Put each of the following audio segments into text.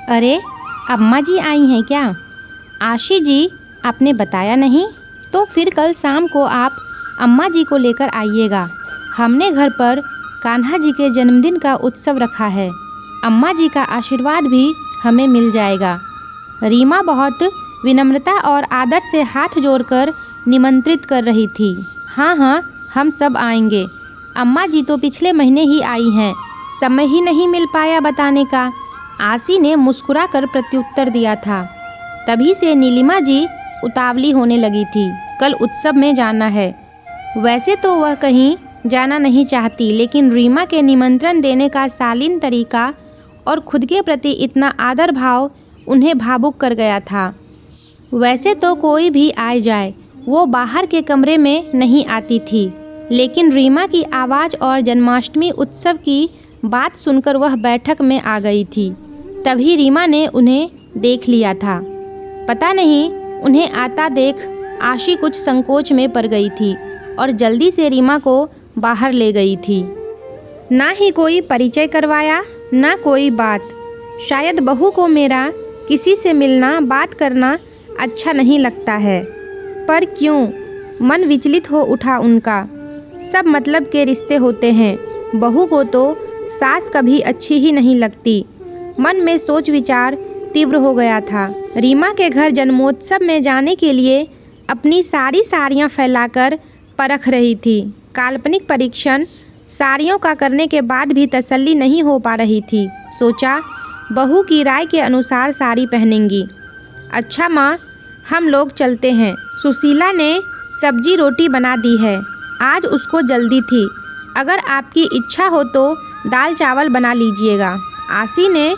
अरे, अम्मा जी आई हैं क्या? आशी जी, आपने बताया नहीं? तो फिर कल शाम को आप अम्मा जी को लेकर आइएगा। हमने घर पर कान्हा जी के जन्मदिन का उत्सव रखा है। अम्मा जी का आशीर्वाद भी हमें मिल जाएगा। रीमा बहुत विनम्रता और आदर से हाथ जोड़कर निमंत्रित कर रही थी। हाँ हाँ, हम सब आएंगे। अम्मा जी तो पिछले महीने ही आई हैं, समय ही नहीं मिल पाया बताने का। आशी ने मुस्कुराकर प्रत्युत्तर दिया था। तभी से नीलिमा जी उतावली होने लगी थी। कल उत्सव में जाना है। वैसे तो वह कहीं जाना नहीं चाहती, लेकिन रीमा के निमंत्रण देने का शालीन तरीका और खुद के प्रति इतना आदर भाव उन्हें भावुक कर गया था। वैसे तो कोई भी आ जाए, वो बाहर के कमरे में नहीं आती थी, लेकिन रीमा की आवाज़ और जन्माष्टमी उत्सव की बात सुनकर वह बैठक में आ गई थी। तभी रीमा ने उन्हें देख लिया था। पता नहीं उन्हें आता देख आशी कुछ संकोच में पड़ गई थी और जल्दी से रीमा को बाहर ले गई थी। ना ही कोई परिचय करवाया, ना कोई बात। शायद बहू को मेरा किसी से मिलना बात करना अच्छा नहीं लगता है। पर क्यों? मन विचलित हो उठा उनका। सब मतलब के रिश्ते होते हैं। बहू को तो सास कभी अच्छी ही नहीं लगती। मन में सोच विचार तीव्र हो गया था। रीमा के घर जन्मोत्सव में जाने के लिए अपनी सारी साड़ियाँ फैलाकर परख रही थी। काल्पनिक परीक्षण साड़ियों का करने के बाद भी तसल्ली नहीं हो पा रही थी। सोचा, बहू की राय के अनुसार साड़ी पहनेंगी। अच्छा माँ, हम लोग चलते हैं। सुशीला ने सब्जी रोटी बना दी है। आज उसको जल्दी थी। अगर आपकी इच्छा हो तो दाल चावल बना लीजिएगा। आशी ने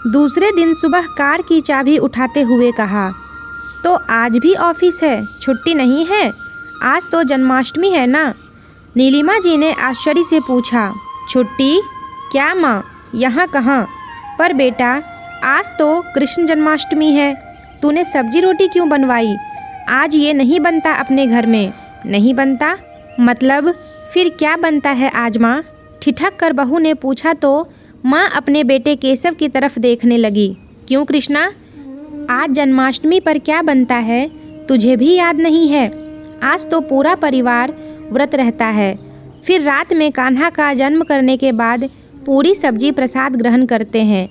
दूसरे दिन सुबह कार की चाबी उठाते हुए कहा। तो आज भी ऑफिस है, छुट्टी नहीं है? आज तो जन्माष्टमी है ना? नीलिमा जी ने आश्चर्य से पूछा। छुट्टी? क्या माँ, यहाँ कहाँ? पर बेटा, आज तो कृष्ण जन्माष्टमी है। तूने सब्जी रोटी क्यों बनवाई? आज ये नहीं बनता अपने घर में। नहीं बनता? मतलब फिर क्या बनता है आज माँ? ठिठक कर बहू ने पूछा तो माँ अपने बेटे केशव की तरफ देखने लगी। क्यों कृष्णा, आज जन्माष्टमी पर क्या बनता है, तुझे भी याद नहीं है? आज तो पूरा परिवार व्रत रहता है। फिर रात में कान्हा का जन्म करने के बाद पूरी सब्जी प्रसाद ग्रहण करते हैं।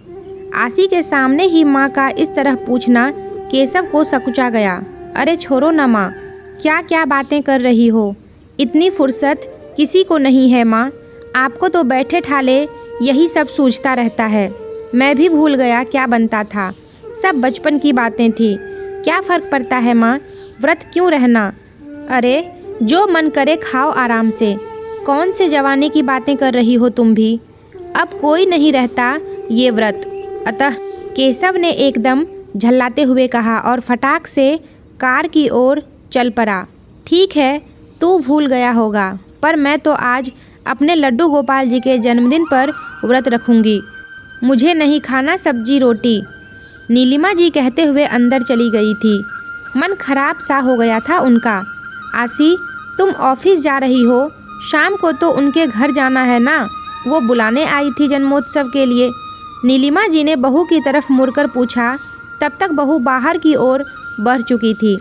आशी के सामने ही माँ का इस तरह पूछना केशव को सकुचा गया। अरे छोड़ो ना माँ, क्या क्या बातें कर रही हो? इतनी फुर्सत किसी को नहीं है माँ। आपको तो बैठे ठाले यही सब सूझता रहता है। मैं भी भूल गया क्या बनता था। सब बचपन की बातें थी। क्या फ़र्क पड़ता है माँ, व्रत क्यों रहना? अरे जो मन करे खाओ आराम से। कौन से जवानी की बातें कर रही हो तुम भी? अब कोई नहीं रहता ये व्रत। अतः केशव ने एकदम झल्लाते हुए कहा और फटाक से कार की ओर चल पड़ा। ठीक है, तू भूल गया होगा, पर मैं तो आज अपने लड्डू गोपाल जी के जन्मदिन पर व्रत रखूंगी। मुझे नहीं खाना सब्जी रोटी। नीलिमा जी कहते हुए अंदर चली गई थी। मन खराब सा हो गया था उनका। आशी, तुम ऑफिस जा रही हो, शाम को तो उनके घर जाना है ना? वो बुलाने आई थी जन्मोत्सव के लिए। नीलिमा जी ने बहू की तरफ मुड़कर पूछा। तब तक बहू बाहर की ओर बढ़ चुकी थी।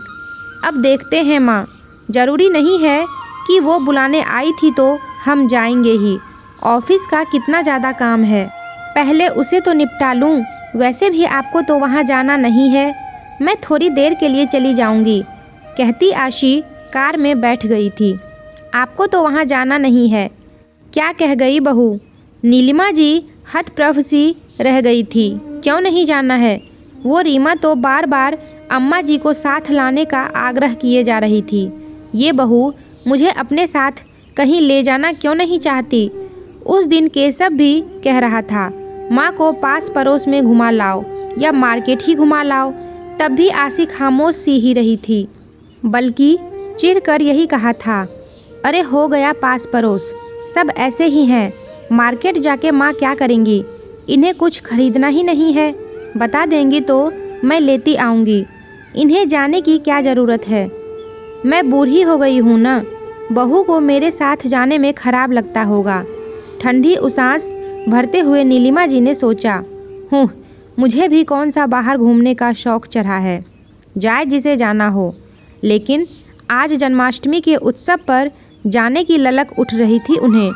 अब देखते हैं माँ, ज़रूरी नहीं है कि वो बुलाने आई थी तो हम जाएंगे ही। ऑफिस का कितना ज़्यादा काम है, पहले उसे तो निपटा लूँ। वैसे भी आपको तो वहाँ जाना नहीं है, मैं थोड़ी देर के लिए चली जाऊँगी, कहती आशी कार में बैठ गई थी। आपको तो वहाँ जाना नहीं है, क्या कह गई बहू? नीलिमा जी हतप्रभ सी रह गई थी। क्यों नहीं जाना है? वो रीमा तो बार बार अम्मा जी को साथ लाने का आग्रह किए जा रही थी। ये बहू मुझे अपने साथ कहीं ले जाना क्यों नहीं चाहती? उस दिन केशव भी कह रहा था माँ को पास पड़ोस में घुमा लाओ या मार्केट ही घुमा लाओ, तब भी आशी खामोश सी ही रही थी, बल्कि चिढ़ कर यही कहा था, अरे हो गया पास पड़ोस, सब ऐसे ही हैं। मार्केट जाके माँ क्या करेंगी? इन्हें कुछ खरीदना ही नहीं है, बता देंगी तो मैं लेती आऊँगी। इन्हें जाने की क्या ज़रूरत है? मैं बूढ़ी हो गई हूँ ना, बहू को मेरे साथ जाने में खराब लगता होगा। ठंडी उसास भरते हुए नीलिमा जी ने सोचा। मुझे भी कौन सा बाहर घूमने का शौक़ चढ़ा है, जाए जिसे जाना हो। लेकिन आज जन्माष्टमी के उत्सव पर जाने की ललक उठ रही थी उन्हें।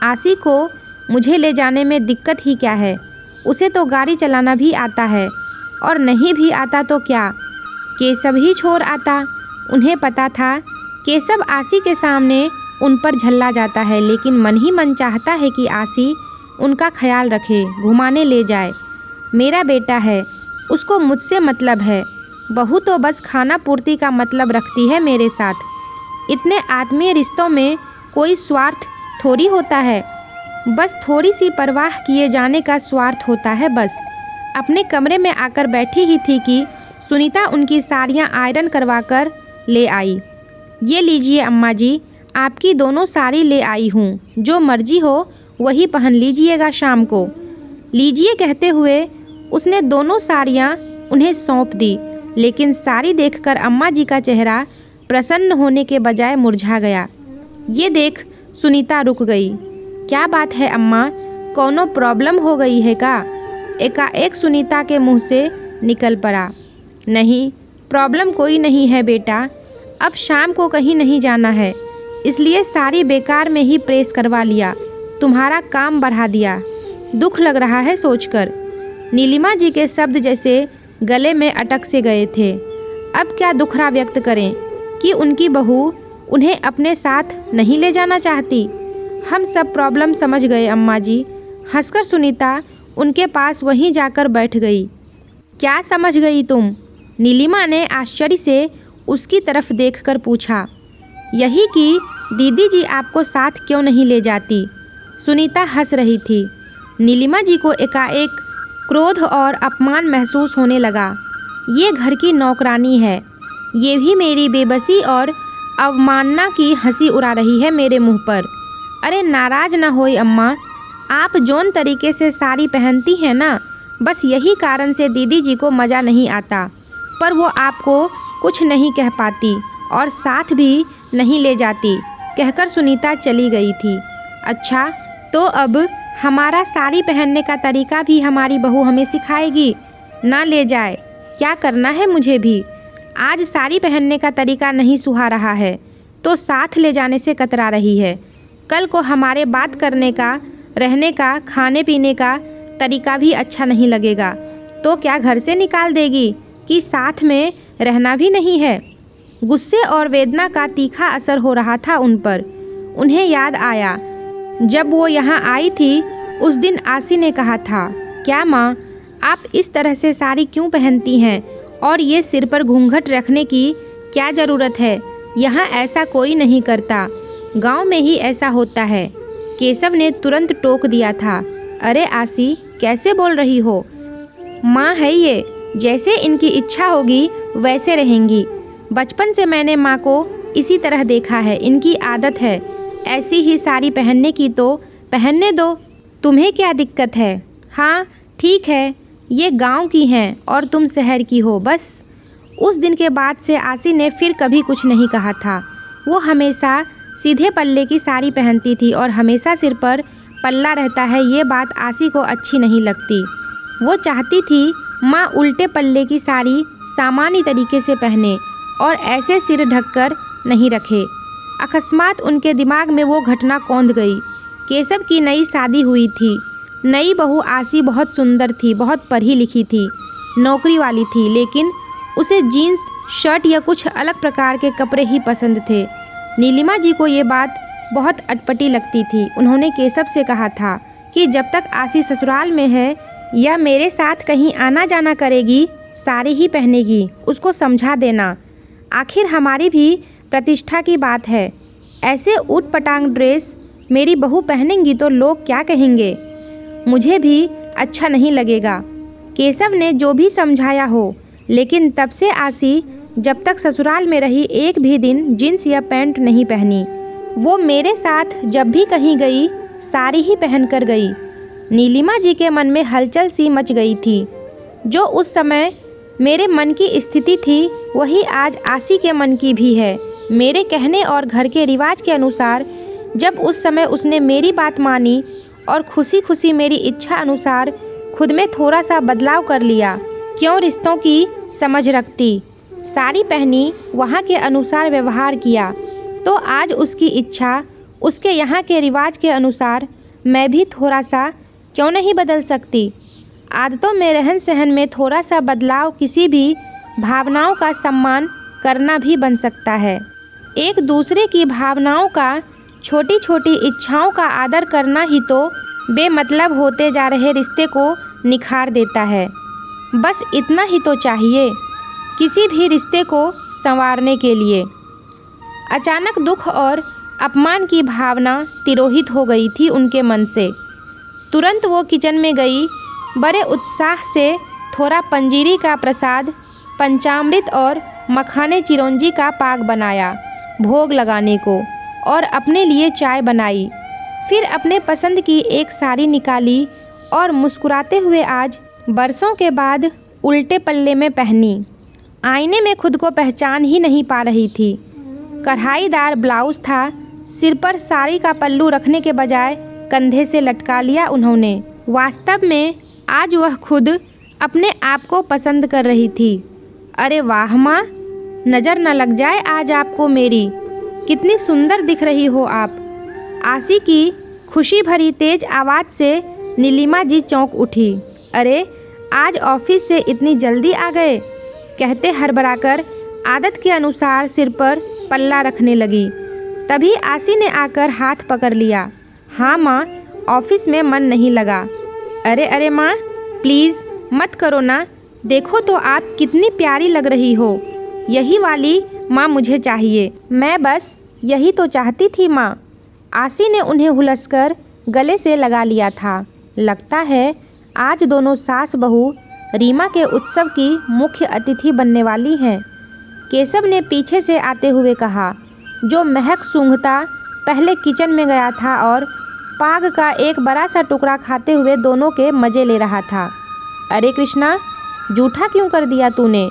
आशी को मुझे ले जाने में दिक्कत ही क्या है, उसे तो गाड़ी चलाना भी आता है, और नहीं भी आता तो क्या, केशव ही छोड़ आता। उन्हें पता था केशव आशी के सामने उन पर झल्ला जाता है, लेकिन मन ही मन चाहता है कि आशी उनका ख्याल रखे, घुमाने ले जाए। मेरा बेटा है, उसको मुझसे मतलब है। बहू तो बस खाना पूर्ति का मतलब रखती है मेरे साथ। इतने आत्मीय रिश्तों में कोई स्वार्थ थोड़ी होता है, बस थोड़ी सी परवाह किए जाने का स्वार्थ होता है बस। अपने कमरे में आकर बैठी ही थी कि सुनीता उनकी साड़ियाँ आयरन करवा कर ले आई। ये लीजिए अम्मा जी, आपकी दोनों साड़ी ले आई हूँ, जो मर्जी हो वही पहन लीजिएगा शाम को। लीजिए कहते हुए उसने दोनों साड़ियाँ उन्हें सौंप दी, लेकिन साड़ी देखकर अम्मा जी का चेहरा प्रसन्न होने के बजाय मुरझा गया। ये देख सुनीता रुक गई। क्या बात है अम्मा, कौनो प्रॉब्लम हो गई है का? एकाएक सुनीता के मुंह से निकल पड़ा। नहीं, प्रॉब्लम कोई नहीं है बेटा, अब शाम को कहीं नहीं जाना है, इसलिए सारी बेकार में ही प्रेस करवा लिया, तुम्हारा काम बढ़ा दिया। दुख लग रहा है सोचकर। नीलिमा जी के शब्द जैसे गले में अटक से गए थे। अब क्या दुखड़ा व्यक्त करें कि उनकी बहू उन्हें अपने साथ नहीं ले जाना चाहती। हम सब प्रॉब्लम समझ गए अम्मा जी। हंसकर सुनीता उनके पास वहीं जाकर बैठ गई। क्या समझ गई तुम? नीलिमा ने आश्चर्य से उसकी तरफ देखकर पूछा। यही कि दीदी जी आपको साथ क्यों नहीं ले जाती। सुनीता हंस रही थी। नीलिमा जी को एकाएक क्रोध और अपमान महसूस होने लगा। ये घर की नौकरानी है, ये भी मेरी बेबसी और अवमानना की हंसी उड़ा रही है मेरे मुंह पर। अरे नाराज ना होई अम्मा, आप जोन तरीके से साड़ी पहनती हैं ना, बस यही कारण से दीदी जी को मज़ा नहीं आता, पर वो आपको कुछ नहीं कह पाती और साथ भी नहीं ले जाती, कहकर सुनीता चली गई थी। अच्छा, तो अब हमारा साड़ी पहनने का तरीका भी हमारी बहू हमें सिखाएगी? ना ले जाए, क्या करना है मुझे भी। आज साड़ी पहनने का तरीका नहीं सुहा रहा है तो साथ ले जाने से कतरा रही है। कल को हमारे बात करने का, रहने का, खाने पीने का तरीका भी अच्छा नहीं लगेगा तो क्या घर से निकाल देगी कि साथ में रहना भी नहीं है। गुस्से और वेदना का तीखा असर हो रहा था उन पर। उन्हें याद आया जब वो यहाँ आई थी, उस दिन आशी ने कहा था, क्या माँ आप इस तरह से साड़ी क्यों पहनती हैं और ये सिर पर घूंघट रखने की क्या ज़रूरत है, यहाँ ऐसा कोई नहीं करता, गांव में ही ऐसा होता है। केशव ने तुरंत टोक दिया था। अरे आशी, कैसे बोल रही हो? माँ है ये, जैसे इनकी इच्छा होगी वैसे रहेंगी। बचपन से मैंने माँ को इसी तरह देखा है, इनकी आदत है ऐसी ही साड़ी पहनने की, तो पहनने दो, तुम्हें क्या दिक्कत है। हाँ ठीक है, ये गांव की हैं और तुम शहर की हो बस। उस दिन के बाद से आशी ने फिर कभी कुछ नहीं कहा था। वो हमेशा सीधे पल्ले की साड़ी पहनती थी और हमेशा सिर पर पल्ला रहता है, ये बात आशी को अच्छी नहीं लगती। वो चाहती थी माँ उल्टे पल्ले की साड़ी सामान्य तरीके से पहने और ऐसे सिर ढककर नहीं रखे। अकस्मात उनके दिमाग में वो घटना कौंध गई। केशव की नई शादी हुई थी। नई बहू आशी बहुत सुंदर थी, बहुत पढ़ी लिखी थी, नौकरी वाली थी, लेकिन उसे जीन्स शर्ट या कुछ अलग प्रकार के कपड़े ही पसंद थे। नीलिमा जी को ये बात बहुत अटपटी लगती थी। उन्होंने केशव से कहा था कि जब तक आशी ससुराल में है या मेरे साथ कहीं आना जाना करेगी, साड़ी ही पहनेगी, उसको समझा देना। आखिर हमारी भी प्रतिष्ठा की बात है। ऐसे ऊट पटांग ड्रेस मेरी बहू पहनेंगी तो लोग क्या कहेंगे, मुझे भी अच्छा नहीं लगेगा। केशव ने जो भी समझाया हो, लेकिन तब से आशी जब तक ससुराल में रही एक भी दिन जीन्स या पैंट नहीं पहनी। वो मेरे साथ जब भी कहीं गई साड़ी ही पहन कर गई। नीलिमा जी के मन में हलचल सी मच गई थी। जो उस समय मेरे मन की स्थिति थी वही आज आशी के मन की भी है। मेरे कहने और घर के रिवाज के अनुसार जब उस समय उसने मेरी बात मानी और खुशी खुशी मेरी इच्छा अनुसार खुद में थोड़ा सा बदलाव कर लिया। क्यों रिश्तों की समझ रखती। साड़ी पहनी, वहाँ के अनुसार व्यवहार किया, तो आज उसकी इच्छा, उसके यहाँ के रिवाज के अनुसार मैं भी थोड़ा सा क्यों नहीं बदल सकती। आदतों में, रहन सहन में थोड़ा सा बदलाव किसी भी भावनाओं का सम्मान करना भी बन सकता है। एक दूसरे की भावनाओं का, छोटी छोटी इच्छाओं का आदर करना ही तो बेमतलब होते जा रहे रिश्ते को निखार देता है। बस इतना ही तो चाहिए किसी भी रिश्ते को संवारने के लिए। अचानक दुख और अपमान की भावना तिरोहित हो गई थी उनके मन से। तुरंत वो किचन में गई, बड़े उत्साह से थोड़ा पंजीरी का प्रसाद, पंचामृत और मखाने चिरौंजी का पाक बनाया भोग लगाने को, और अपने लिए चाय बनाई। फिर अपने पसंद की एक साड़ी निकाली और मुस्कुराते हुए आज बरसों के बाद उल्टे पल्ले में पहनी। आईने में खुद को पहचान ही नहीं पा रही थी। कढ़ाईदार ब्लाउज था, सिर पर साड़ी का पल्लू रखने के बजाय कंधे से लटका लिया उन्होंने। वास्तव में आज वह खुद अपने आप को पसंद कर रही थी। अरे वाह माँ, नज़र न लग जाए आज आपको मेरी, कितनी सुंदर दिख रही हो आप। आसी की खुशी भरी तेज आवाज़ से नीलिमा जी चौंक उठी। अरे आज ऑफिस से इतनी जल्दी आ गए, कहते हड़बड़ाकर आदत के अनुसार सिर पर पल्ला रखने लगी। तभी आसी ने आकर हाथ पकड़ लिया। हाँ माँ, ऑफिस में मन नहीं लगा। अरे अरे माँ, प्लीज़ मत करो ना, देखो तो आप कितनी प्यारी लग रही हो। यही वाली माँ मुझे चाहिए। मैं बस यही तो चाहती थी माँ। आसी ने उन्हें हुलसकर गले से लगा लिया था। लगता है आज दोनों सास बहू रीमा के उत्सव की मुख्य अतिथि बनने वाली हैं, केशव ने पीछे से आते हुए कहा, जो महक सूंघता पहले किचन में गया था और पाग का एक बड़ा सा टुकड़ा खाते हुए दोनों के मज़े ले रहा था। अरे कृष्णा, जूठा क्यों कर दिया तूने?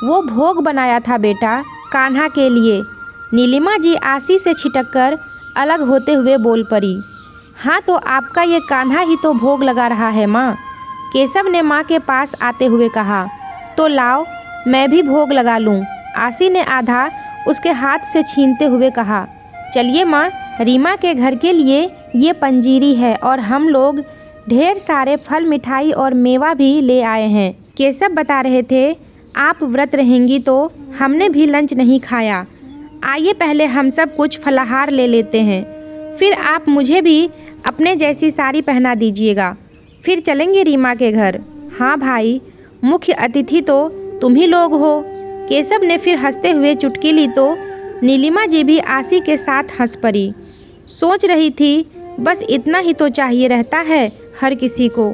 वो भोग बनाया था बेटा, कान्हा के लिए। नीलिमा जी आसी से छिटककर अलग होते हुए बोल पड़ी। हाँ तो आपका ये कान्हा ही तो भोग लगा रहा है माँ, केशव ने माँ के पास आते हुए कहा। तो लाओ मैं भी भोग लगा लूँ, आसी ने आधा उसके हाथ से छीनते हुए कहा। चलिए माँ, रीमा के घर के लिए ये पंजीरी है और हम लोग ढेर सारे फल, मिठाई और मेवा भी ले आए हैं। केशव बता रहे थे आप व्रत रहेंगी तो हमने भी लंच नहीं खाया। आइए पहले हम सब कुछ फलाहार ले लेते हैं, फिर आप मुझे भी अपने जैसी साड़ी पहना दीजिएगा, फिर चलेंगे रीमा के घर। हाँ भाई, मुख्य अतिथि तो तुम ही लोग हो। केशव ने फिर हंसते हुए चुटकी ली तो नीलिमा जी भी आसी के साथ हंस पड़ी। सोच रही थी बस इतना ही तो चाहिए रहता है हर किसी को।